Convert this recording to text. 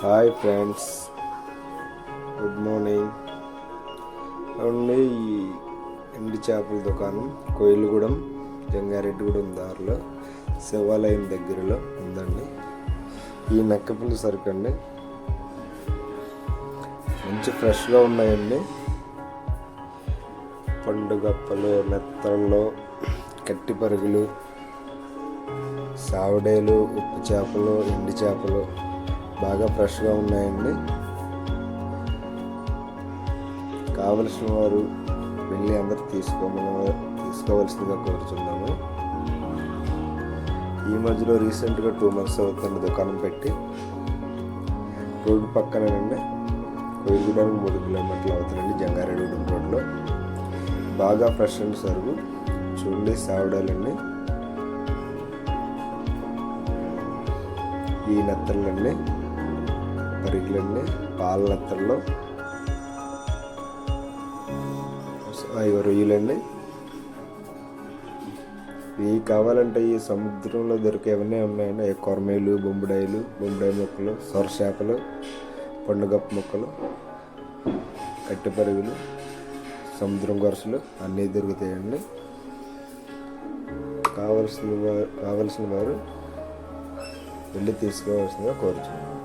Hi friends, good morning అండి. ఈ ఎండి చేపల దుకాణం కోయిలగూడెం జంగారెడ్డిగూడెం దారిలో శివాలయం దగ్గరలో ఉందండి. ఈ నక్కపిల్లి సరుకు అండి, మంచి ఫ్రెష్గా ఉన్నాయండి. పండుగప్పలు, మెత్తళ్ళు, కట్టి పరుగులు, సావడేలు, ఉప్పు చేపలు, ఎండి చేపలు బాగా ఫ్రెష్గా ఉన్నాయండి. కావలసిన వారు వెళ్ళి అందరు తీసుకోవాల్సిందిగా కోరుతున్నాము. ఈ మధ్యలో రీసెంట్గా 2 months అవుతున్న దుకాణం పెట్టి రోడ్డు పక్కనండి, కోయిలగూడెంకి 3 kilometers అవుతుందండి. జంగారెడ్డిగూడెం రోడ్లో బాగా ఫ్రెష్ అండి సరుకు. చూడండి, సావడాలండి, ఈ నెత్తళ్ళండి, పరిగిలండి, పాల నెత్తళ్ళు, రొయ్యలండి. ఇవి కావాలంటే ఈ సముద్రంలో దొరికేవన్నీ ఉన్నాయండి. కొరమేలు, బొంబుడాయి ముక్కలు, సొర చేపలు, పండుగప్ప ముక్కలు, కట్టి పరుగులు, సముద్రం గొరసలు అన్నీ దొరుకుతాయండి. కావలసిన వారు వెళ్ళి తీసుకోవాల్సిందిగా కోరుచున్నాను.